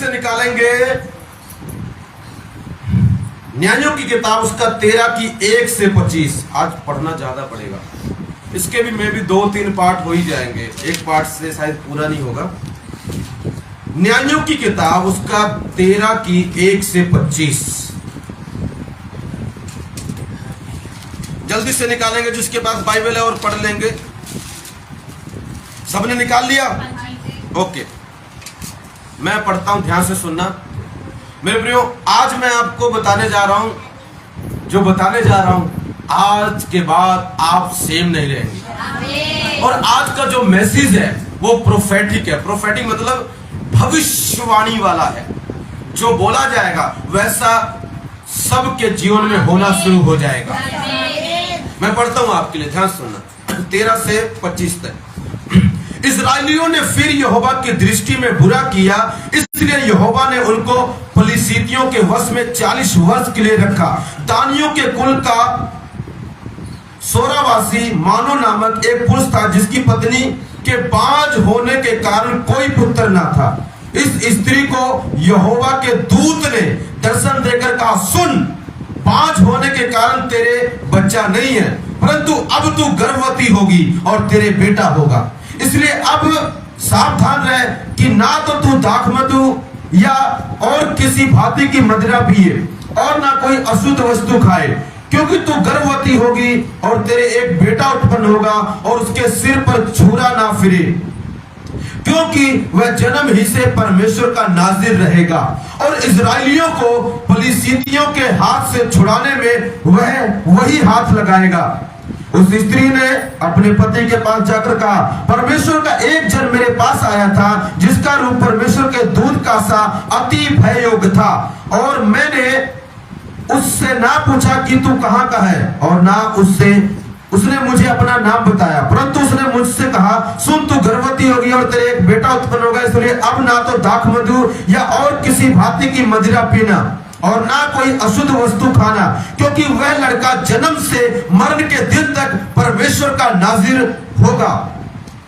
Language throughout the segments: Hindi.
से निकालेंगे न्यायों की किताब उसका 13 की 1 से 25। आज पढ़ना ज्यादा पड़ेगा, इसके भी में भी 2-3 पार्ट हो ही जाएंगे, एक पार्ट से शायद पूरा नहीं होगा। न्यायों की किताब उसका 13 की 1 से 25 जल्दी से निकालेंगे। जिसके पास बाइबल है और पढ़ लेंगे। सबने निकाल लिया? ओके, मैं पढ़ता हूं, ध्यान से सुनना मेरे प्रियो। आज मैं आपको बताने जा रहा हूं, जो बताने जा रहा हूं आज के बाद आप सेम नहीं रहेंगे। और आज का जो मैसेज है वो प्रोफेटिक है। प्रोफेटिक मतलब भविष्यवाणी वाला है। जो बोला जाएगा वैसा सबके जीवन में होना शुरू हो जाएगा। मैं पढ़ता हूं आपके लिए, ध्यान सुनना 13 से 25 तक। इस्राएलियों ने फिर यहोवा की दृष्टि में बुरा किया, इसलिए यहोवा ने उनको फिलिस्तीनियों के वश में 40 वर्ष के लिए रखा। दानियों के कुल का सोरावासी मानो नामक एक पुरुष था, जिसकी पत्नी के बांझ होने के कारण कोई पुत्र न था। इस स्त्री को यहोवा के दूत ने दर्शन देकर कहा, सुन, बांझ होने के कारण तेरे बच्चा नहीं है, परंतु अब तू गर्भवती होगी और तेरे बेटा होगा। इसलिए अब सावधान रह कि ना तो तू दाखमधु या और किसी भांति की मदिरा पिए और ना कोई अशुद्ध वस्तु खाए, क्योंकि तू गर्भवती होगी और तेरे एक बेटा उत्पन्न होगा और उसके सिर पर छुरा ना फिरे, क्योंकि वह जन्म ही से परमेश्वर का नाज़िर रहेगा और इजराइलियों को फिलिस्तीनियों के हाथ से छुड़ाने में वह वही हाथ लगाएगा। उस स्त्री ने अपने पति के पास जाकर कहा, परमेश्वर का एक जन मेरे पास आया था, जिसका रूप परमेश्वर के दूत का सा अति भययोग्य था, और मैंने उससे ना पूछा कि तू कहाँ का है और ना उसने मुझे अपना नाम बताया, परंतु उसने मुझसे कहा, सुन, तू गर्भवती होगी और तेरे एक बेटा उत्पन्न होगा, इसलिए अब ना तो दाखमधु या और किसी भांति की मदिरा पीना और ना कोई अशुद्ध वस्तु खाना, क्योंकि वह लड़का जन्म से मरण के दिन तक परमेश्वर का नाज़िर होगा,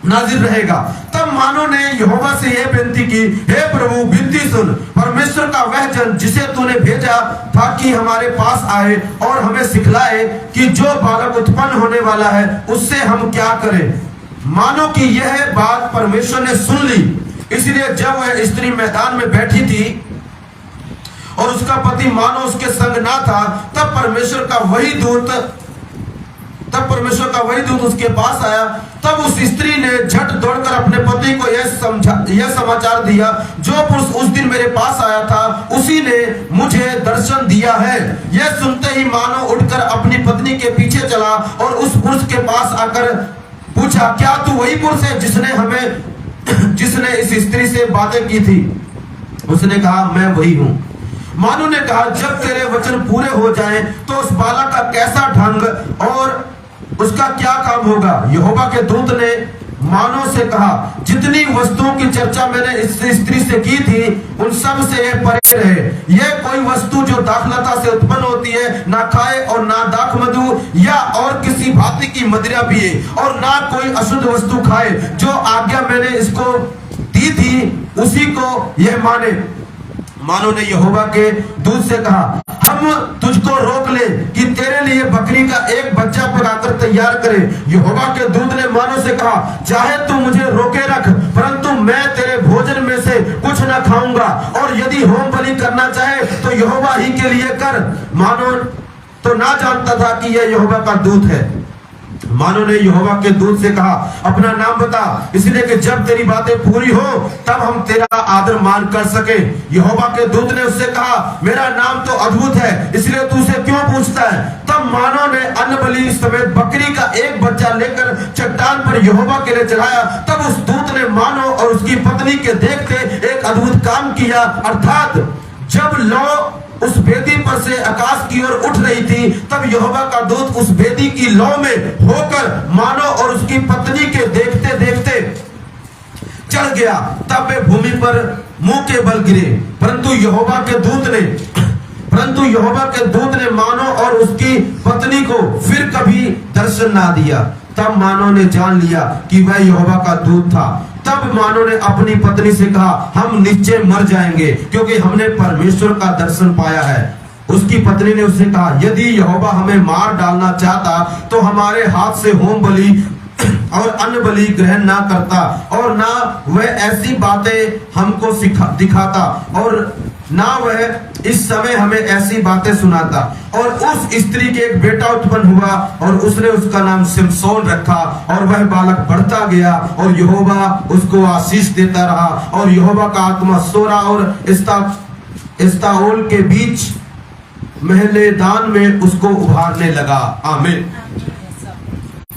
नाज़िर रहेगा। तब मानो ने यहोवा से यह विनती की, हे प्रभु, विनती सुन, परमेश्वर का वह जन जिसे तूने भेजा था कि हमारे पास आए और हमें सिखलाए कि जो बालक उत्पन्न होने वाला है उससे हम क्या करें। मानो कि यह बात परमेश्वर ने सुन ली। इसलिए जब वह स्त्री मैदान में बैठी थी और उसका पति मानो उसके संग ना था, तब परमेश्वर का वही दूत उसके पास आया। तब उस स्त्री ने झट दौड़कर अपने पति को यह समाचार दिया, जो पुरुष उस दिन मेरे पास आया था उसी ने मुझे दर्शन दिया है। यह सुनते ही मानो उठकर अपनी पत्नी के पीछे चला और उस पुरुष के पास आकर पूछा, क्या तू वही पुरुष है जिसने इस स्त्री से बातें की थी? उसने कहा, मैं वही हूँ। मानो ने कहा, जब तेरे वचन पूरे हो जाएं, तो उस बालक का कैसा ढंग और उसका क्या काम होगा? यहोवा के दूत ने मानो से कहा, जितनी वस्तुओं की चर्चा मैंने इस स्त्री से की थी उन सब से यह परे रहे। यह कोई वस्तु जो दाखलता से उत्पन्न होती है ना खाए और ना दाखमधु या और किसी भांति की मदिरा पिए और ना कोई अशुद्ध वस्तु खाए। जो आज्ञा मैंने इसको दी थी उसी को यह माने। मानो ने यहोवा के दूत से कहा, हम तुझको रोक ले कि तेरे लिए बकरी का एक बच्चा पकाकर तैयार करे। यहोवा के दूत ने मानो से कहा, चाहे तू मुझे रोके रख, परंतु मैं तेरे भोजन में से कुछ न खाऊंगा, और यदि होम बलि करना चाहे तो यहोवा ही के लिए कर। मानो तो ना जानता था कि यह यहोवा का दूत है। मानो ने यहोवा के दूत से कहा, अपना नाम बता, इसलिए कि जब तेरी बातें पूरी हो तब हम तेरा आदर मान कर सके। यहोवा के दूत ने उससे कहा, मेरा नाम तो अद्भुत है, इसलिए तू उसे क्यों पूछता है? तब मानो ने अन्न बलि समेत बकरी का एक बच्चा लेकर चट्टान पर यहोवा के लिए चढ़ाया। तब उस दूत ने मानो और उसकी पत्नी के देखते एक अद्भुत काम किया, अर्थात जब लौ उस वेदी पर से आकाश की ओर उठ रही थी, तब यहोवा का दूत उस वेदी की लौ में होकर मानो और उसकी पत्नी के देखते देखते चढ़ गया। तब वे भूमि पर मुंह के बल गिरे, परंतु यहोवा के दूत ने मानो और उसकी पत्नी को फिर कभी दर्शन ना दिया। तब मानो ने जान लिया कि वह यहोवा का दूत था तब मानो ने अपनी पत्नी से कहा, हम निश्चय मर जाएंगे, क्योंकि हमने परमेश्वर का दर्शन पाया है। उसकी पत्नी ने उससे कहा, यदि यहोवा हमें मार डालना चाहता तो हमारे हाथ से होम बलि और अन्न बलि ग्रहण ना करता, और ना वह ऐसी बातें हमको दिखाता, और ना वह इस समय हमें ऐसी बातें सुनाता। और उस स्त्री के एक बेटा उत्पन्न हुआ, और उसने उसका नाम सिमसोन रखा, और वह बालक बढ़ता गया, और यहोवा उसको आशीष देता रहा, और यहोवा का आत्मा सोरा और एस्ताओल के बीच महलेदान में उसको उभारने लगा। आमीन।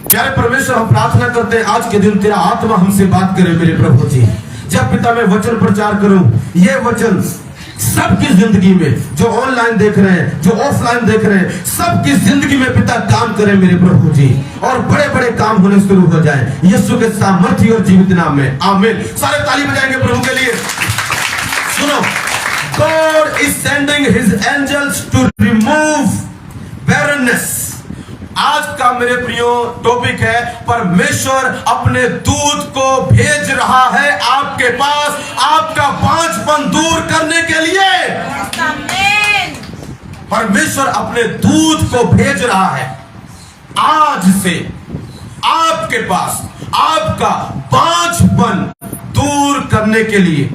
प्यारे परमेश्वर, हम प्रार्थना करते हैं आज के दिन तेरा आत्मा हमसे बात करे मेरे प्रभु जी। जब पिता मैं वचन प्रचार करूं, ये वचन सबकी जिंदगी में, जो ऑनलाइन देख रहे हैं, जो ऑफलाइन देख रहे हैं, सबकी जिंदगी में पिता काम करे मेरे प्रभु जी, और बड़े बड़े काम होने शुरू हो जाए यीशु के सामर्थ्य और जीवित नाम में। आमीन। सारे ताली बजाएंगे प्रभु के लिए। सुनो, God is sending his angels to remove barrenness। आज का मेरे प्रियो टॉपिक है, परमेश्वर अपने दूत को भेज रहा है आपके पास, आपका बांझपन दूर करने के लिए। परमेश्वर अपने दूत को भेज रहा है आज से आपके पास, आपका बांझपन दूर करने के लिए।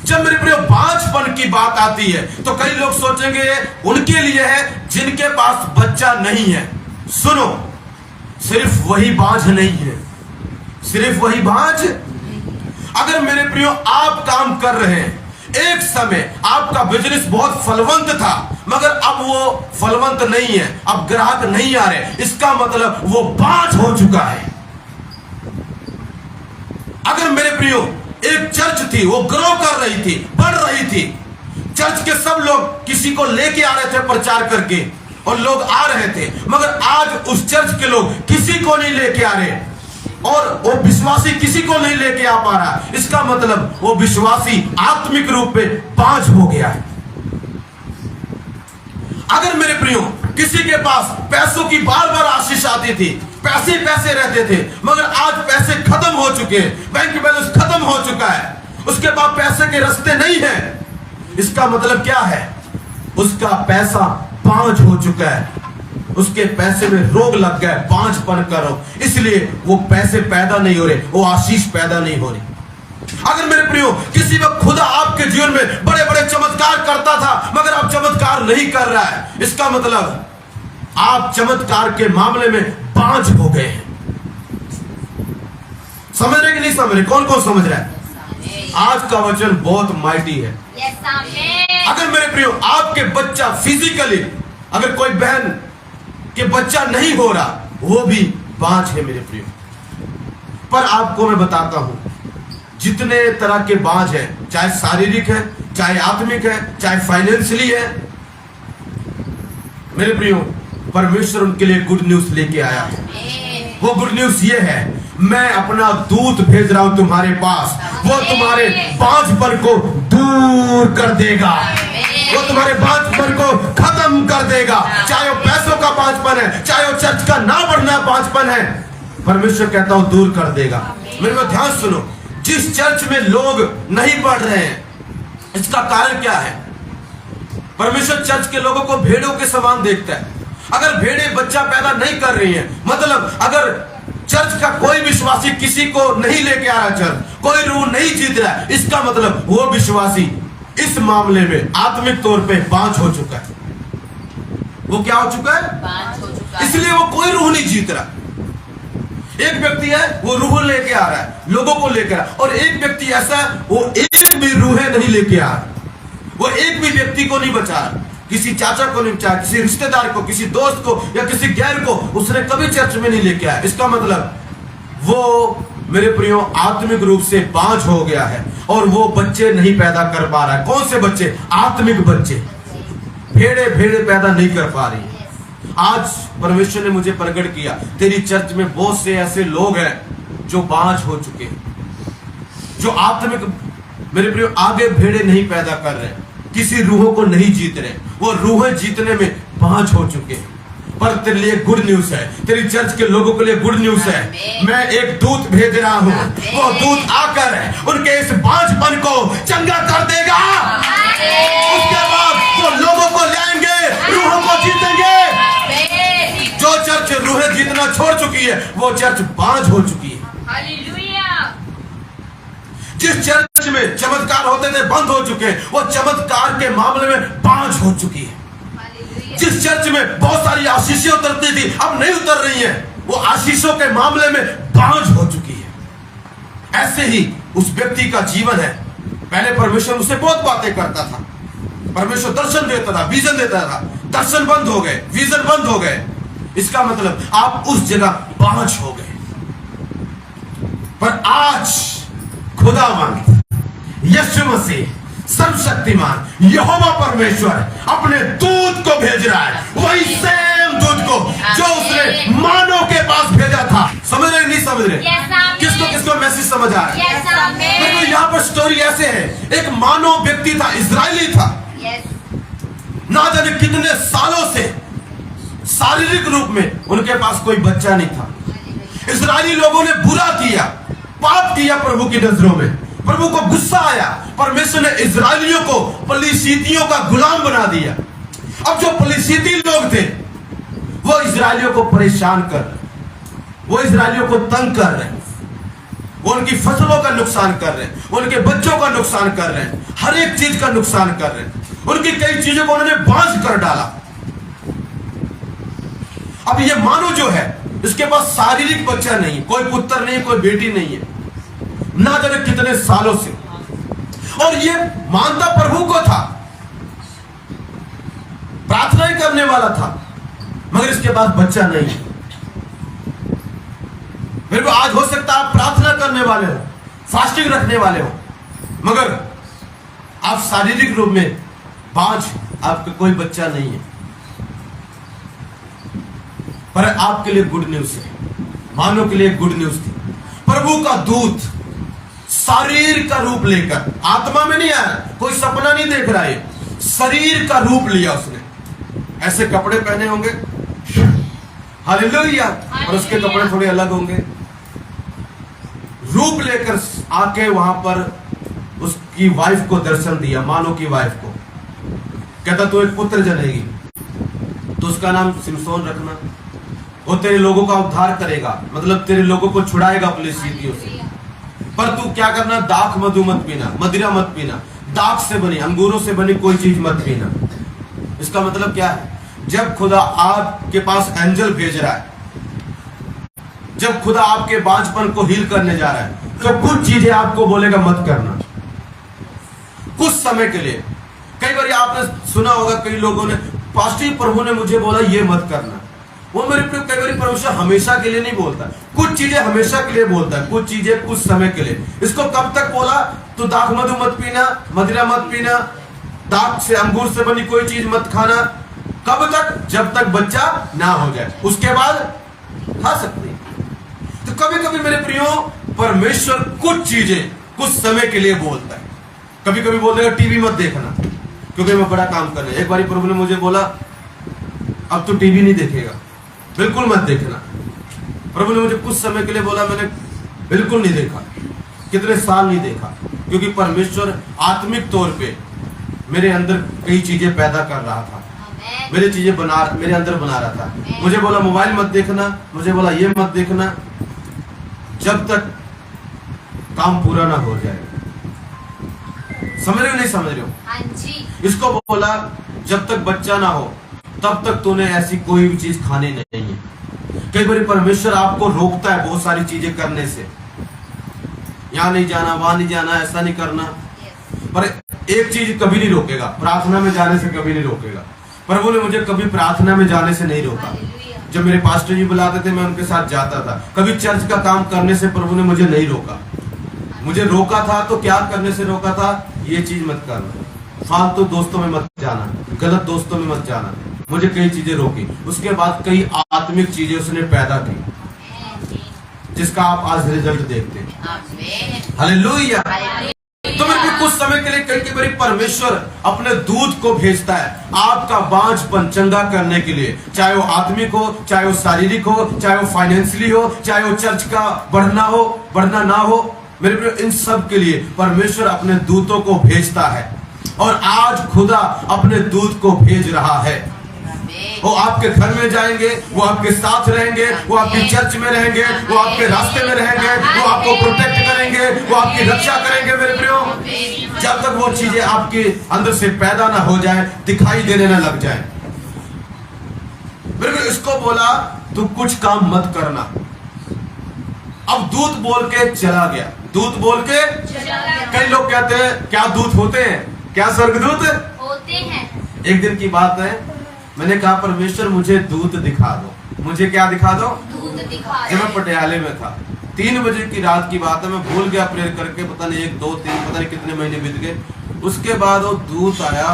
जब मेरे प्रियो बांझपन की बात आती है तो कई लोग सोचेंगे उनके लिए है जिनके पास बच्चा नहीं है। सुनो, सिर्फ वही बांझ नहीं है, सिर्फ वही बांझ। अगर मेरे प्रियो आप काम कर रहे हैं, एक समय आपका बिजनेस बहुत फलवंत था, मगर अब वो फलवंत नहीं है, अब ग्राहक नहीं आ रहे, इसका मतलब वो बांझ हो चुका है। अगर मेरे प्रियो एक चर्च थी, वो ग्रो कर रही थी, बढ़ रही थी, चर्च के सब लोग किसी को लेके आ रहे थे प्रचार करके, और लोग आ रहे थे, मगर आज उस चर्च के लोग किसी को नहीं लेके आ रहे, और वो विश्वासी किसी को नहीं लेके आ पा रहा। इसका मतलब वो विश्वासी आत्मिक रूप में बांझ हो गया है। अगर मेरे प्रियो किसी के पास पैसों की बार बार आशीष आती थी, पैसे पैसे रहते थे, मगर आज पैसे खत्म हो चुके हैं, बैंक बैलेंस खत्म हो चुका है, उसके पास पैसे के रास्ते नहीं है, इसका मतलब क्या है? उसका पैसा बांझ हो चुका है, उसके पैसे में रोग लग गया, बांझपन का रोग, इसलिए वो पैसे पैदा नहीं हो रहे, वो आशीष पैदा नहीं हो रही। अगर मेरे प्रियो किसी वक्त खुदा आपके जीवन में बड़े बड़े चमत्कार करता था, मगर अब चमत्कार नहीं कर रहा है, इसका मतलब आप चमत्कार के मामले में बांझ हो गए हैं। समझ रहे कि नहीं समझ रहे? कौन कौन समझ रहा है? आज का वचन बहुत माइटी है। अगर मेरे प्रियो आपके बच्चा फिजिकली, अगर कोई बहन के बच्चा नहीं हो रहा, वो भी बांझ है मेरे प्रियो। पर आपको मैं बताता हूं, जितने तरह के बांझ है, चाहे शारीरिक है, चाहे आत्मिक है, चाहे फाइनेंशियली है, मेरे प्रियो परमेश्वर उनके लिए गुड न्यूज लेके आया है। वो गुड न्यूज ये है, मैं अपना दूत भेज रहा हूं तुम्हारे पास, वो तुम्हारे बांझपन को दूर कर देगा, वो तुम्हारे बांझपन को खत्म कर देगा। चाहे वो पैसों का बांझपन है, चाहे वो चर्च का ना बढ़ना बांझपन है, परमेश्वर कहता हूं दूर कर देगा। मेरे को ध्यान सुनो, जिस चर्च में लोग नहीं बढ़ रहे हैं, इसका कारण क्या है? परमेश्वर चर्च के लोगों को भेड़ों के समान देखता है। अगर भेड़ें बच्चा पैदा नहीं कर रही हैं, मतलब अगर चर्च का कोई विश्वासी किसी को नहीं लेके आ रहा, चर्च कोई रूह नहीं जीत रहा है, इसका मतलब वो विश्वासी इस मामले में आत्मिक तौर पे बांझ हो चुका है। वो क्या हो चुका है? बांझ हो चुका है। इसलिए वो कोई रूह नहीं जीत रहा। एक व्यक्ति है वो रूह लेके आ रहा है, लोगों को लेकर, और एक व्यक्ति ऐसा है वो एक भी रूहें नहीं लेके आ रहा, वो एक भी व्यक्ति को नहीं बचा रहा, किसी चाचा को नहीं बचा, किसी रिश्तेदार को, किसी दोस्त को या किसी गैर को उसने कभी चर्च में नहीं लेके आया। इसका मतलब वो मेरे प्रियो आत्मिक रूप से बांझ हो गया है, और वो बच्चे नहीं पैदा कर पा रहा है। कौन से बच्चे? आत्मिक बच्चे। भेड़े पैदा नहीं कर पा रही है। आज परमेश्वर ने मुझे प्रकट किया, तेरी चर्च में बहुत से ऐसे लोग हैं जो बांझ हो चुके हैं, जो आत्मिक मेरे प्रियो आगे भेड़े नहीं पैदा कर रहे, किसी रूहों को नहीं जीत रहे, वो रूहें जीतने में बांझ हो चुके हैं। पर तेरे लिए गुड न्यूज है, तेरी चर्च के लोगों के लिए गुड न्यूज है। मैं एक दूत भेज रहा हूँ, वो दूत आकर उनके इस बांझपन को चंगा कर देगा। उसके बाद वो लोगों को लाएंगे, रूहों को जीतेंगे। जो चर्च रूहें जीतना छोड़ चुकी है वो चर्च बांझ हो चुकी है। जिस चर्च में चमत्कार होते थे बंद हो चुके हैं, वो चमत्कार के मामले में बांझ हो चुकी है। जिस चर्च में बहुत सारी आशीषें उतरती थी अब नहीं उतर रही है, वो आशीषों के मामले में बांझ हो चुकी है। ऐसे ही उस व्यक्ति का जीवन है। पहले परमेश्वर उससे बहुत बातें करता था, परमेश्वर दर्शन देता था, विजन देता था, दर्शन बंद हो गए, विजन बंद हो गए। इसका मतलब आप उस जगह बांझ हो गए। पर आज खुदावंद यीशु मसीह सर्वशक्तिमान यहोवा परमेश्वर अपने दूत को भेज रहा है, वही सेम दूत को जो उसने मानव के पास भेजा था। समझ रहे नहीं समझ रहे? किसको किसको मैसेज समझ आ रहा है? देखो यहाँ पर स्टोरी ऐसे है, एक मानव व्यक्ति था, इजरायली था, ना जाने कितने सालों से शारीरिक रूप में उनके पास कोई बच्चा नहीं था। इजरायली लोगों ने बुरा किया, पाप किया प्रभु की नजरों में। प्रभु को गुस्सा आया, परमेश्वर ने इजरायलियों को पलिस्तीनियों का गुलाम बना दिया। अब जो पलिस्तीनी लोग थे वो इजरायलियों को परेशान कर रहे, वो इजरायलियों को तंग कर रहे, वो उनकी फसलों का नुकसान कर रहे हैं, उनके बच्चों का नुकसान कर रहे हैं, हर एक चीज का नुकसान कर रहे हैं, उनकी कई चीजों को उन्होंने बांझ कर डाला। अब ये मानो जो है इसके पास शारीरिक बच्चा नहीं, कोई पुत्र नहीं, कोई बेटी नहीं है, ना जाने कितने सालों से। और ये मानता प्रभु को था, प्रार्थना ही करने वाला था, मगर इसके पास बच्चा नहीं है। मेरे को आज हो सकता है आप प्रार्थना करने वाले हो, फास्टिंग रखने वाले हो, मगर आप शारीरिक रूप में बांझ, आपका कोई बच्चा नहीं है। पर आपके लिए गुड न्यूज है, मानव के लिए गुड न्यूज थी। प्रभु का दूत शरीर का रूप लेकर, आत्मा में नहीं आया, कोई सपना नहीं देख रहा है, शरीर का रूप लिया उसने। ऐसे कपड़े पहने होंगे, हालेलुया, और उसके कपड़े थोड़े अलग होंगे। रूप लेकर आके वहां पर उसकी वाइफ को दर्शन दिया, मानो की वाइफ को। कहता तू एक पुत्र जनेगी, तो उसका नाम सिमसोन रखना, वो तेरे लोगों का उद्धार करेगा, मतलब तेरे लोगों को छुड़ाएगा पलिस्तीनियों से। पर तू क्या करना, दाख मधु मत पीना, मदिरा मत पीना, दाख से बनी, अंगूरों से बनी कोई चीज मत पीना। इसका मतलब क्या है? जब खुदा आपके पास एंजल भेज रहा है, जब खुदा आपके बांझपन को हील करने जा रहा है, तो कुछ चीजें आपको बोलेगा मत करना, कुछ समय के लिए। कई बार आपने सुना होगा, कई लोगों ने, पास्टर प्रभु ने मुझे बोला ये मत करना। वो मेरे पे कई बार परमेश्वर हमेशा के लिए नहीं बोलता, कुछ चीजें हमेशा के लिए बोलता है, कुछ चीजें कुछ समय के लिए। इसको कब तक बोला? तो दाख मधु मत पीना, मदिरा मत पीना, दाख से अंगूर से बनी कोई चीज मत खाना। कब तक? जब तक बच्चा ना हो जाए, उसके बाद खा सकते हैं। तो कभी कभी मेरे प्रियो परमेश्वर कुछ चीजें कुछ समय के लिए बोलता है। कभी कभी बोल देगा टीवी मत देखना, क्योंकि मैं बड़ा काम कर रहा हूं। एक बार प्रभु ने मुझे बोला अब तो टीवी नहीं देखेगा, बिल्कुल मत देखना। प्रभु ने मुझे कुछ समय के लिए बोला, मैंने बिल्कुल नहीं देखा, कितने साल नहीं देखा, क्योंकि परमेश्वर आत्मिक तौर पे मेरे अंदर कई चीजें पैदा कर रहा था, मेरे चीजें मेरे अंदर बना रहा था। मुझे बोला मोबाइल मत देखना, मुझे बोला ये मत देखना, जब तक काम पूरा ना हो जाए। समझ रहे हो नहीं समझ रहे हो? हाँ जी। इसको बोला जब तक बच्चा ना हो तब तक तूने ऐसी कोई भी चीज खानी नहीं है। कई बार परमेश्वर आपको रोकता है बहुत सारी चीजें करने से, यहाँ नहीं जाना, वहां नहीं जाना, ऐसा नहीं करना, पर एक चीज कभी नहीं रोकेगा, प्रार्थना में जाने से कभी नहीं रोकेगा। प्रभु ने मुझे कभी प्रार्थना में जाने से नहीं रोका। जब मेरे पास्टर जी बुलाते थे मैं उनके साथ जाता था। कभी चर्च का काम करने से प्रभु ने मुझे नहीं रोका। मुझे रोका था तो क्या करने से रोका था? ये चीज मत करना, फालतू दोस्तों में मत जाना, गलत दोस्तों में मत जाना। मुझे कई चीजें रोकी, उसके बाद कई आत्मिक चीजें उसने पैदा की, जिसका आप आज रिजल्ट देखते हैं। हालेलुया। तो मेरे कुछ समय के लिए कई बार परमेश्वर अपने दूत को भेजता है आपका बांझपन चंगा करने के लिए, चाहे वो आत्मिक हो, चाहे वो शारीरिक हो, चाहे वो फाइनेंशियली हो, चाहे वो चर्च का बढ़ना ना हो। मेरे प्रिय, इन सब के लिए परमेश्वर अपने दूतों को भेजता है और आज खुदा अपने दूत को भेज रहा है। वो आपके घर में जाएंगे, वो आपके साथ रहेंगे, वो आपकी चर्च में रहेंगे, वो आपके रास्ते में रहेंगे, वो आपको प्रोटेक्ट करेंगे, वो आपकी रक्षा करेंगे। मेरे प्रियो, जब तक वो चीजें आपके अंदर से पैदा ना हो जाए, दिखाई देने ना लग जाए। मेरे प्रियो, इसको बोला तू कुछ काम मत करना। अब दूत बोल के चला गया, दूत बोल के कई लोग कहते हैं क्या दूत होते हैं, क्या स्वर्गदूत होते हैं। एक दिन की बात है, मैंने कहा परमेश्वर मुझे दूत दिखा दो, मुझे क्या दिखा दो, दूत दिखा जब मैं पटियाले में था, 3 बजे की रात की बात है, मैं भूल गया प्रेयर करके, पता नहीं 1 2 3 पता नहीं कितने महीने बीत गए। उसके बाद वो दूत आया,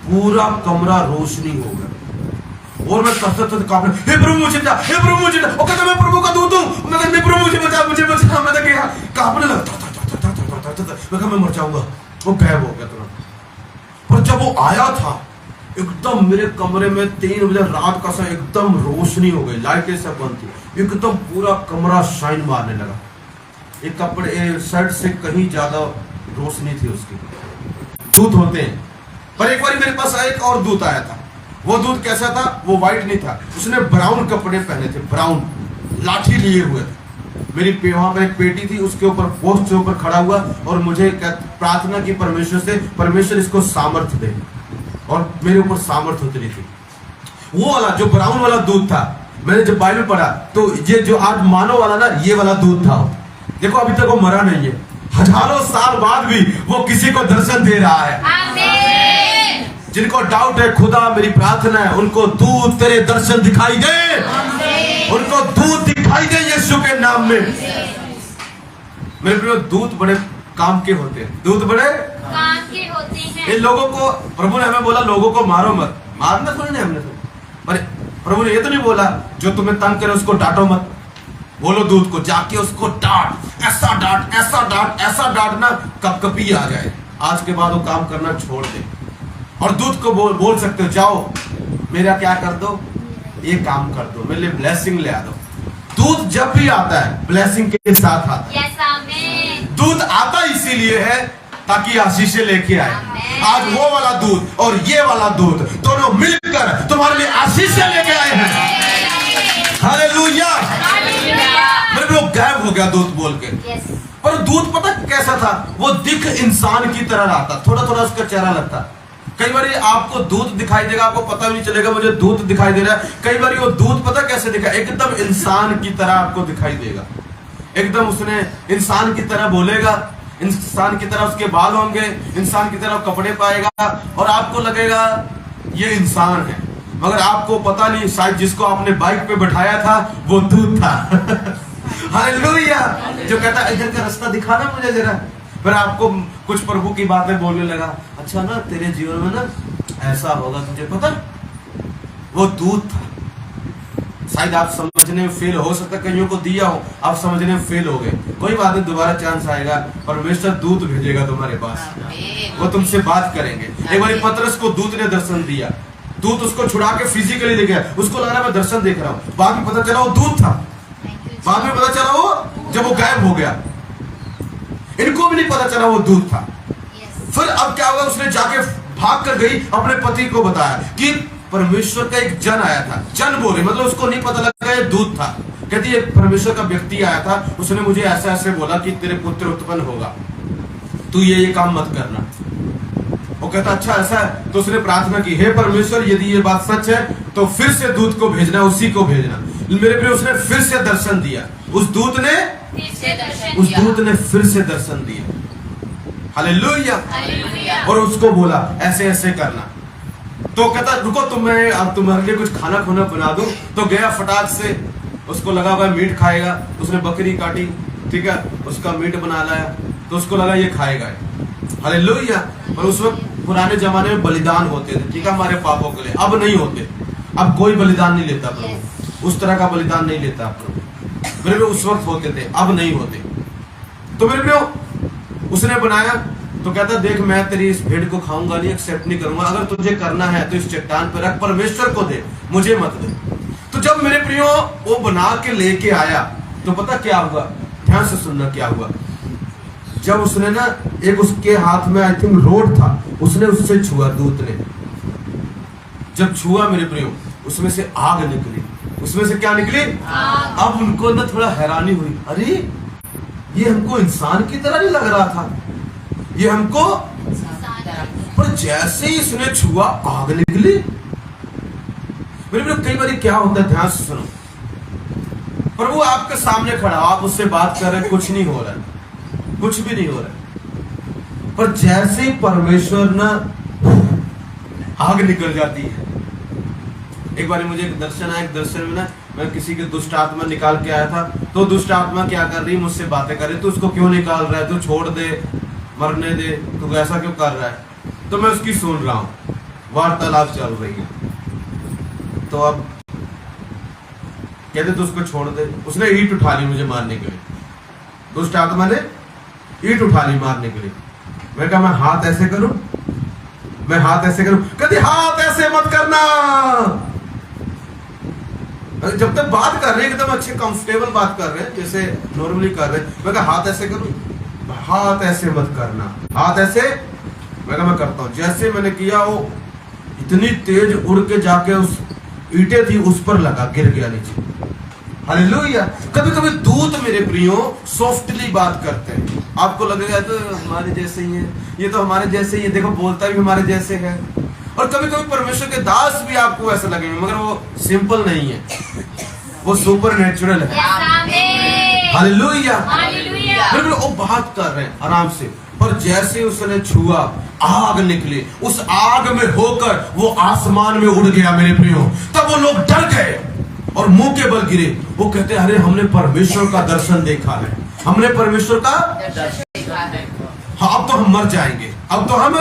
पूरा कमरा रोशनी हो गया और मैं कसरत कांपने, हे प्रभु मुझे बचा, हे प्रभु मुझे बचा। वो कहता मैं प्रभु का दूत हूं, मैं कहता प्रभु मुझे बचा, मुझे बचा। मैं तो कांपने लगा, मैं कहा मैं मर जाऊंगा। वो गायब हो गया तुरंत। और जब वो आया था एकदम मेरे कमरे में 3 बजे रात का समय एकदम रोशनी हो गई, लाइटें सब बंद थी, एकदम पूरा कमरा शाइन मारने लगा। एक कपड़े शर्ट से कहीं ज्यादा रोशनी थी उसकी। दूत होते हैं। पर एक बार मेरे पास एक और दूत आया था। वो दूत कैसा था, वो व्हाइट नहीं था, उसने ब्राउन कपड़े पहने थे, ब्राउन, लाठी लिए हुए थे। मेरी वहां पर एक पेटी थी, उसके ऊपर पोस्ट के ऊपर खड़ा हुआ और मुझे प्रार्थना की परमेश्वर से, परमेश्वर इसको सामर्थ्य दे, और मेरे ऊपर सामर्थ्य उतरी थी। वो वाला जो ब्राउन वाला दूत था, मैंने जब बाइबल पढ़ा तो ये जो आज मानव वाला ना, ये वाला दूत था। देखो अभी तक वो मरा नहीं है, हजारों साल बाद भी वो किसी को दर्शन दे रहा है। आमीन। जिनको डाउट है, खुदा मेरी प्रार्थना है उनको दूत तेरे दर्शन दिखाई दे, उनको दूत दिखाई दे यीशु के नाम में। मेरे प्रिय, दूत बड़े काम के होते हैं, दूत बड़े काम के होते हैं। इन लोगों को प्रभु ने हमें बोला लोगों को मारो मत, मारना थोड़ी नहीं हमने, पर प्रभु ने ये तो नहीं बोला जो तुम्हें तंग करे उसको डांटो मत। बोलो दूत को जाके उसको डांट, ऐसा डांट, ऐसा डांट, ऐसा डांटना कपकपी आ जाए। आज के बाद वो काम करना छोड़ दे और दूत को बोल सकते हो जाओ मेरा क्या कर दो, ये काम कर दो, मेरे लिए ब्लेसिंग ले आ दो। दूत जब भी आता है ब्लेसिंग के साथ आता है। यस आमीन। दूत आता इसीलिए है ताकि आशीषें लेके आए। आज वो वाला दूत और ये वाला दूत दोनों मिलकर तुम्हारे लिए आशीषें लेके आए हैं। हालेलुया। मेरे लोग गायब हो गया दूत बोल के। यस। पर दूत पता कैसा था, वो दिख इंसान की तरह आता, थोड़ा थोड़ा उसका चेहरा लगता। कई बार आपको दूत दिखाई देगा, आपको पता भी नहीं चलेगा मुझे दूत दिखाई दे रहा है। कई बार वो दूत पता कैसे दिखा, एकदम इंसान की तरह आपको दिखाई देगा, एकदम उसने इंसान की तरह बोलेगा, इंसान की तरह उसके बाल होंगे, इंसान की तरह कपड़े पाएगा और आपको लगेगा ये इंसान है, मगर आपको पता नहीं शायद जिसको आपने बाइक पे बैठाया था वो दूत था। हालेलुया। जो कहता इधर का रास्ता दिखाना मुझे जरा, फिर आपको कुछ प्रभु की बातें बोलने लगा, अच्छा ना तेरे जीवन में ना ऐसा होगा, तुझे पता, वो दूत था। शायद आप समझने में फेल हो सकता, कईयों को दिया हो आप समझने में फेल हो गए, कोई बात नहीं, दोबारा चांस आएगा, परमेश्वर दूत भेजेगा तुम्हारे पास, वो तुमसे बात करेंगे। एक बार पतरस को दूत ने दर्शन दिया, दूत उसको छुड़ा के फिजिकली ले गया, उसको लग रहा मैं दर्शन देख रहा हूँ, बाद में पता चला वो दूत था, बाद में पता चला वो जब वो गायब हो गया, इनको भी नहीं पता चला वो दूत था। फिर अब क्या हुआ, उसने जाके भाग कर गई अपने पति को बताया कि परमेश्वर का एक जन आया था। जन बोले मतलब उसको नहीं पता लगा ये दूत था। कहती है परमेश्वर का व्यक्ति आया था, उसने मुझे ऐसे ऐसे बोला कि तेरे पुत्र उत्पन्न होगा, तू ये काम मत करना। वो कहता अच्छा ऐसा है, तो उसने प्रार्थना की, हे परमेश्वर यदि ये बात सच है तो फिर से दूत को भेजना, उसी को भेजना। मेरे प्रिय, उसने फिर से दर्शन दिया, उस दूत ने फिर से दर्शन दिया। हालेलुया। और उसको बोला ऐसे ऐसे करना। तो कहता रुको तुम्हारे लिए कुछ खाना खुना बना दूं। तो गया फटाक से, उसको लगा हुआ मीट खाएगा, उसने बकरी काटी, ठीक है, उसका मीट बना लाया, तो उसको लगा ये खाएगा। हालेलुया। और उस वक्त पुराने जमाने में बलिदान होते थे, ठीक है, हमारे पापों के लिए, अब नहीं होते, अब कोई बलिदान नहीं लेता प्रभु, उस तरह का बलिदान नहीं लेता प्रभु। मेरे उस वक्त होते थे, अब नहीं होते। तो मेरे उसने बनाया, तो कहता देख मैं तेरी इस भेड़ को खाऊंगा नहीं, एक्सेप्ट नहीं करूंगा, अगर तुझे करना है तो इस चट्टान पर रख, परमेश्वर को दे, मुझे मत दे। तो जब मेरे प्रियो वो बना के लेके आया तो पता क्या हुआ, ध्यान से सुनना क्या हुआ। जब उसने ना एक उसके हाथ में आई थिंक रोड था, उसने उससे छुआ, दूत ने जब छुआ मेरे प्रियो उसमें से आग निकली। उसमें से क्या निकली? अब उनको ना थोड़ा हैरानी हुई, अरे ये हमको इंसान की तरह नहीं लग रहा था, ये हमको, पर जैसे ही इसने छुआ आग निकली। मेरे प्रियो कई बार क्या होता है, ध्यान से सुनो, प्रभु आपके सामने खड़ा, आप उससे बात कर रहे, कुछ नहीं हो रहा है, कुछ भी नहीं हो रहा है, पर जैसे ही परमेश्वर ना आग निकल जाती है। एक बार मुझे एक दर्शन आया, एक दर्शन में ना मैं किसी के दुष्ट आत्मा निकाल के आया था, तो दुष्ट आत्मा क्या कर रही, मुझसे बातें कर रही, तू उसको क्यों निकाल रहा है, तू छोड़ दे, मरने दे, तू ऐसा क्यों कर रहा है। तो मैं उसकी सुन रहा हूँ, वार्तालाप चल रही है। तो अब कहते तू उसको छोड़ दे। उसने ईंट उठा ली मुझे मारने के लिए, दुष्ट आत्मा ने ईंट उठा ली मारने के लिए। मैं कहा मैं हाथ ऐसे करूं, मैं हाथ ऐसे करूं, कहती हाथ ऐसे मत करना। जब तक बात कर रहे हैं एकदम अच्छे कंफर्टेबल बात कर रहे हैं, जैसे नॉर्मली कर रहे हैं, मैं कहा हाथ ऐसे करूं, हाथ ऐसे मत करना, हाथ ऐसे। मैं कहा मैं करता हूं। जैसे मैंने किया वो इतनी तेज उड़ के जाके उस ईंटें थी उस पर लगा, गिर गया नीचे। हालेलुया। कभी कभी दूत मेरे प्रियो सॉफ्टली बात करते हैं, आपको लगेगा तो हमारे जैसे ही है, ये तो हमारे जैसे ही है, देखो बोलता भी हमारे जैसे है। और कभी कभी परमेश्वर के दास भी आपको ऐसा लगेंगे, मगर वो सिंपल नहीं है, वो सुपर नेचुरल है। हालेलुया। बिल्कुल वो बात कर रहे हैं आराम से, पर जैसे उसने छुआ आग निकली, उस आग में होकर वो आसमान में उड़ गया मेरे प्रियो। तब वो लोग डर गए और मुंह के बल गिरे। वो कहते अरे हमने परमेश्वर का दर्शन देखा है, हमने परमेश्वर का दर्शन देखा है। हाँ अब तो हम मर जाएंगे, अब तो हम,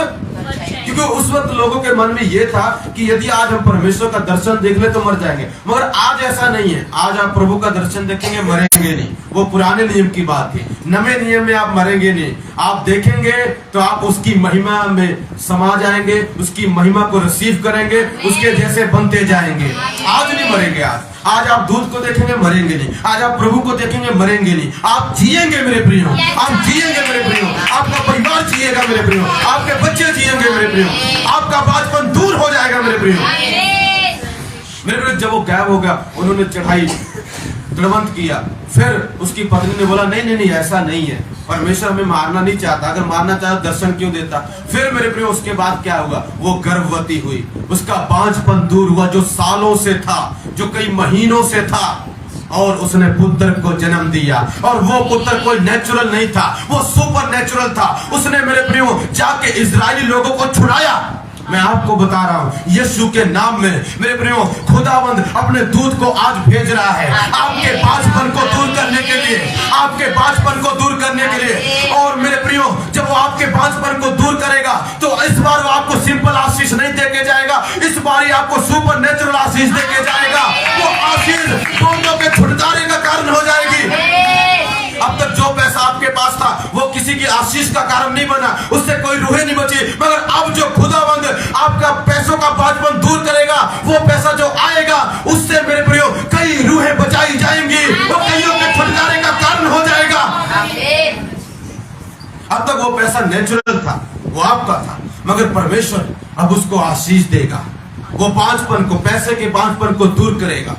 क्योंकि उस वक्त लोगों के मन में ये था कि यदि आज हम परमेश्वर का दर्शन देख ले तो मर जाएंगे। मगर आज ऐसा नहीं है, आज आप प्रभु का दर्शन देखेंगे मरेंगे नहीं, वो पुराने नियम की बात थी। नए नियम में आप मरेंगे नहीं, आप देखेंगे तो आप उसकी महिमा में समा जाएंगे, उसकी महिमा को रिसीव करेंगे, उसके जैसे बनते जाएंगे। आज नहीं मरेंगे, आज आप दूध को देखेंगे मरेंगे नहीं, आज आप प्रभु को देखेंगे मरेंगे नहीं, आप जिएंगे मेरे प्रियो, आप जिएंगे मेरे प्रियो, आपका परिवार जिएगा मेरे प्रियो, आपके बच्चे जिएंगे मेरे प्रियो, आपका बाजपन दूर हो जाएगा मेरे प्रियो। मेरे प्रियो जब वो गायब हो गया, उन्होंने चढ़ाई दृढ़वंत किया। फिर उसकी पत्नी ने बोला नहीं नहीं नहीं ऐसा नहीं है, परमेश्वर हमें मारना नहीं चाहता, अगर मारना चाहता दर्शन क्यों देता। फिर मेरे प्रियो उसके बाद क्या हुआ, वो गर्भवती हुई, उसका बांझपन दूर हुआ जो सालों से था, जो कई महीनों से था, और उसने पुत्र को जन्म दिया। और वो पुत्र कोई नेचुरल नहीं था, वो सुपर नेचुरल था। उसने मेरे प्रियो जाके इजरायली लोगों को छुड़ाया। मैं आपको बता रहा हूं यीशु के नाम में मेरे प्रियो खुदावंद अपने दूत को आज भेज रहा है आपके बांझपन को दूर करने के लिए, आपके बांझपन को दूर करने के लिए। और मेरे प्रियो जब वो आपके बांझपन को दूर करेगा तो इस बार वो आपको सिंपल आशीष नहीं देके जाएगा, इस बार ही आपको सुपर नेचुरल आशीष देके जाएगा। वो आशीष दोनों के छुटकारे का कारण हो जाएगी। अब तक जो पैसा आपके पास था वो किसी की आशीष का कारण नहीं बना, उससे कोई रूहें नहीं बची, मगर अब जो खुदावंद आपका पैसों का बांझपन दूर करेगा, वो पैसा जो आएगा उससे मेरे प्रियो कई रूहें बचाई जाएंगी, वो कईयों के छुटकारे का कारण हो जाएगा। अब तक वो पैसा नेचुरल था, वो आपका था, मगर परमेश्वर अब उसको आशीष देगा, वो बांझपन को, पैसे के बांझपन को दूर करेगा।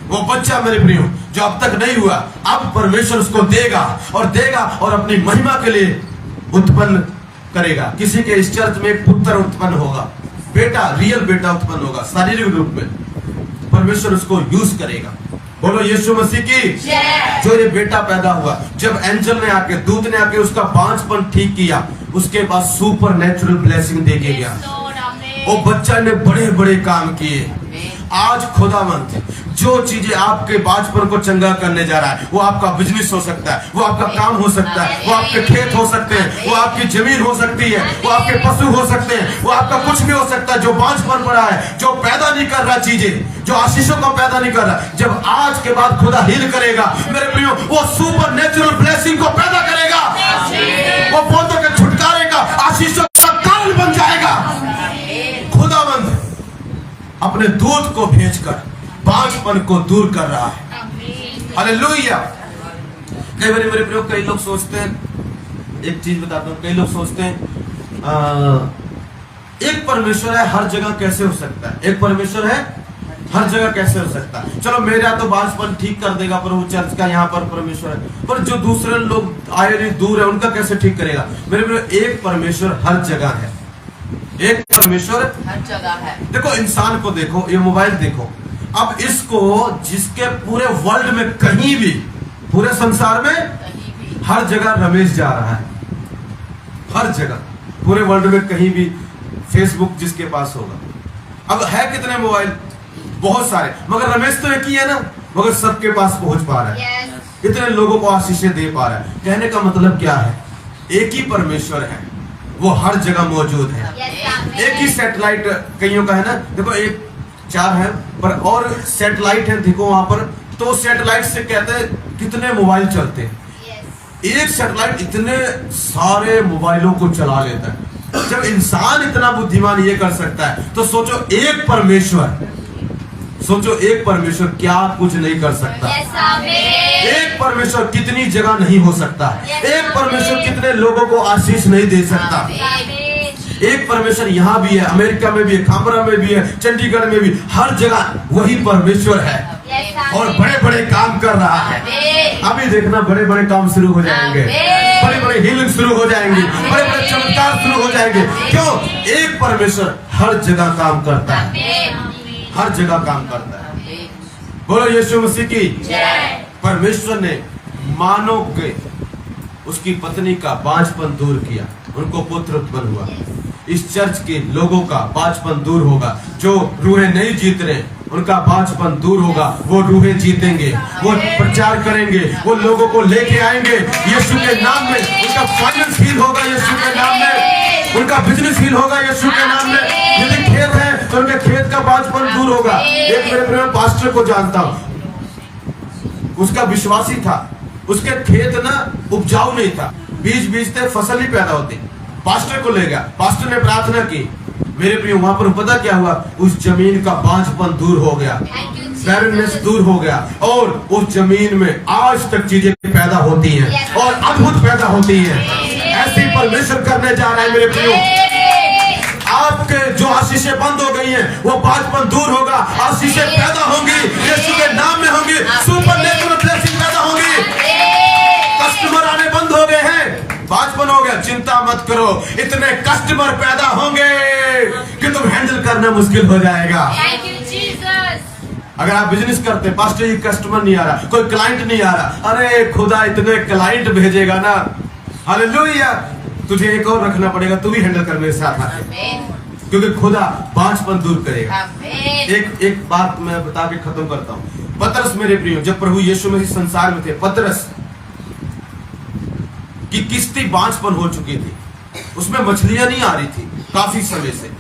वो बच्चा मेरे प्रियो जो अब तक नहीं हुआ, अब परमेश्वर उसको देगा और अपनी महिमा के लिए उत्पन्न करेगा। किसी के इस चर्च में एक पुत्र उत्पन्न होगा, बेटा, रियल बेटा उत्पन्न होगा शारीरिक रूप में, परमेश्वर उसको यूज करेगा। बोलो यीशु मसीह की। जो ये बेटा पैदा हुआ, जब एंजल ने आके, दूत ने आके उसका बांझपन ठीक किया, उसके बाद सुपर नेचुरल ब्लेसिंग दे के गया। वो बच्चा ने बड़े बड़े काम किए। आज खुदावंत जो चीजें आपके बांझपन को चंगा करने जा रहा है, वो आपका बिजनेस हो सकता है, वो आपका काम हो सकता है, वो आपके खेत हो सकते हैं, वो आपकी जमीन हो सकती है, वो आपके पशु हो सकते हैं, वो आपका कुछ भी हो सकता है जो बांझपन पड़ा है, जो पैदा नहीं कर रहा चीजें, जो आशीषों को पैदा नहीं कर रहा। जब आज के बाद खुदा हील करेगा मेरे प्रियो, वो सुपर नेचुरल ब्लेसिंग को पैदा करेगा, वो बहुतों के छुटकारे अपने दूत को भेजकर बांझपन को दूर कर रहा है। आमीन। हालेलुया। कई बार मेरे प्रियो, कई लोग सोचते हैं, एक चीज बताता हूँ, कई लोग सोचते हैं एक परमेश्वर है हर जगह कैसे हो सकता है, एक परमेश्वर है हर जगह कैसे हो सकता है। चलो मेरा तो बांझपन ठीक कर देगा प्रभु, चर्च का यहाँ पर परमेश्वर है, पर जो दूसरे लोग आए नहीं दूर है उनका कैसे ठीक करेगा। मेरे प्रियो, एक परमेश्वर हर जगह है, एक परमेश्वर हर जगह है। देखो इंसान को देखो, ये मोबाइल देखो, अब इसको जिसके पूरे वर्ल्ड में कहीं भी, पूरे संसार में कहीं भी हर जगह रमेश जा रहा है, हर जगह पूरे वर्ल्ड में कहीं भी फेसबुक जिसके पास होगा। अब है कितने मोबाइल, बहुत सारे, मगर रमेश तो एक ही है ना, मगर सबके पास पहुंच पा रहा है, यस। इतने लोगों को आशीषें दे पा रहा है। कहने का मतलब क्या है, एक ही परमेश्वर है, वो हर जगह मौजूद है। यस, आमीन। एक ही सैटेलाइट कईयों का है ना, देखो एक 4 है पर और सैटेलाइट है, देखो वहां पर, तो सैटेलाइट से कहते हैं कितने मोबाइल चलते हैं। यस। एक सैटेलाइट इतने सारे मोबाइलों को चला लेता है। जब इंसान इतना बुद्धिमान ये कर सकता है, तो सोचो एक परमेश्वर, सोचो एक परमेश्वर क्या कुछ नहीं कर सकता। यस, आमीन। एक परमेश्वर कितनी जगह नहीं हो सकता, एक परमेश्वर कितने लोगों को आशीष नहीं दे सकता। आमीन। एक परमेश्वर यहाँ भी है, अमेरिका में भी है, खामरा में भी है, चंडीगढ़ में भी, हर जगह वही परमेश्वर है यस, और आमीन। बड़े बड़े काम कर रहा है। आमीन। अभी देखना बड़े बड़े काम शुरू हो जाएंगे, आमीन। बड़े बड़े हीलिंग शुरू हो जाएंगी, आमीन। बड़े बड़े चमत्कार शुरू हो जाएंगे। क्यों? एक परमेश्वर हर जगह काम करता है, आमीन। हर जगह काम करता है। बोलो यीशु मसीह की जय। परमेश्वर ने मानव के उसकी पत्नी का बांझपन दूर किया, उनको पुत्र उत्पन्न हुआ। इस चर्च के लोगों का बांझपन दूर होगा, जो रूहें नहीं जीत रहे उनका बांझपन दूर होगा, वो रूहें जीतेंगे, वो प्रचार करेंगे, वो लोगों को लेके आएंगे यीशु के नाम में। उनका फाइनेंस हील होगा यीशु के नाम में, उनका बिजनेस हील होगा यीशु के नाम में। यदि खेत है तो उनके खेत का बांझपन दूर होगा। एक मेरे प्रिय पास्टर को जानता हूँ, उसका विश्वासी था, उसके खेत ना उपजाऊ नहीं था, बीज बीजते फसल नहीं पैदा होती। पास्टर को ले गया, पास्टर ने प्रार्थना की, मेरे प्रिय वहां पर पता क्या हुआ, उस जमीन का बांझपन दूर हो गया, बैरननेस दूर हो गया, और उस जमीन में आज तक चीजें पैदा होती हैं और अद्भुत पैदा होती हैं। ऐसी परमेश्वर करने जा रहा है मेरे प्रियो। आपके जो आशीषें बंद हो गई हैं, वो बांझपन दूर होगा, आशीषें पैदा होंगी, यीशु के नाम में होंगी, सुपरनैचुरल ब्लेसिंग पैदा होंगी। कस्टमर आने बंद हो गए हैं, बांझपन हो गया, चिंता मत करो, इतने कस्टमर पैदा होंगे कि तुम हैंडल करना मुश्किल हो जाएगा। Thank you Jesus. अगर आप बिजनेस करते, पास्टर ये कस्टमर नहीं आ रहा, कोई क्लाइंट नहीं आ रहा, अरे खुदा इतने क्लाइंट भेजेगा ना, हालेलुया, तुझे एक और रखना पड़ेगा, तू भी हैंडल कर मेरे साथ आके, क्योंकि खुदा बांझपन दूर करेगा। एक बात मैं बता के खत्म करता हूँ। पतरस मेरे प्रियो, जब प्रभु यीशु मसीह संसार में थे, पतरस की किश्ती बांझपन हो चुकी थी, उसमें मछलियां नहीं आ रही थी काफी समय से।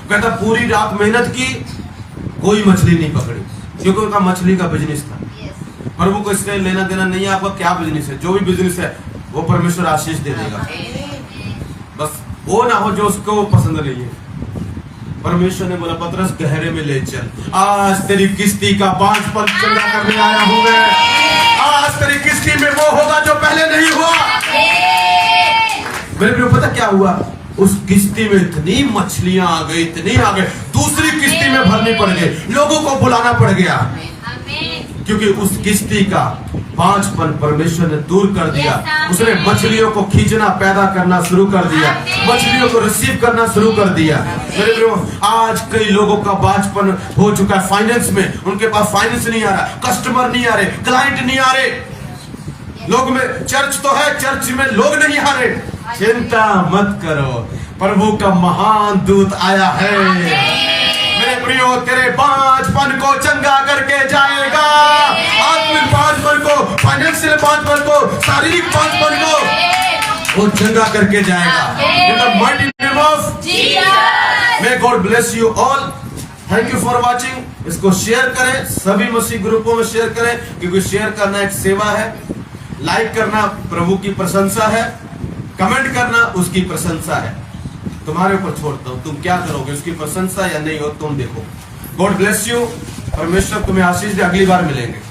कहता पूरी रात मेहनत की, कोई मछली नहीं पकड़ी, क्योंकि उनका मछली का बिजनेस था। प्रभु को इससे लेना देना नहीं है, आपका क्या बिजनेस है, जो भी बिजनेस है वो परमेश्वर आशीष दे देगा, बस वो ना हो जो उसको पसंद नहीं है। परमेश्वर ने बोला पतरस गहरे में ले चल, आज तेरी किश्ती का बांझपन चंगा करने आया हूं मैं, आज तेरी किश्ती में वो होगा जो पहले नहीं हुआ। मेरे प्रियो पता क्या हुआ, उस किश्ती में इतनी मछलियां आ गई, इतनी आ गई, दूसरी किश्ती में भरनी पड़ गई, लोगों को बुलाना पड़ गया, क्योंकि उस किश्ती का बांझपन परमेश्वर ने दूर कर दिया। उसने मछलियों को खींचना पैदा करना शुरू कर दिया, मछलियों को रिसीव करना शुरू कर दिया। मेरे प्रियो आज कई लोगों का बांझपन हो चुका है फाइनेंस में, उनके पास फाइनेंस नहीं आ रहा, कस्टमर नहीं आ रहे, क्लाइंट नहीं आ रहे, लोग में चर्च तो है, चर्च में लोग नहीं आ रहे। चिंता मत करो, प्रभु का महान दूत आया है। मेरे प्रियो तेरे बांझपन को चंगा करके जाएगा, आत्मिक बांझपन को, फाइनेंशियल बांझपन को, शारीरिक बांझपन को वो चंगा करके जाएगा। In the mighty name of Jesus, may God bless you all. Thank you for watching. इसको शेयर करें, सभी मसीह ग्रुपों में शेयर करें, क्योंकि शेयर करना एक सेवा है, लाइक करना प्रभु की प्रशंसा है, कमेंट करना उसकी प्रशंसा है। तुम्हारे ऊपर छोड़ता हूं, तुम क्या करोगे, उसकी प्रशंसा या नहीं हो तुम देखो। God bless you. परमेश्वर तुम्हें आशीष दे। अगली बार मिलेंगे।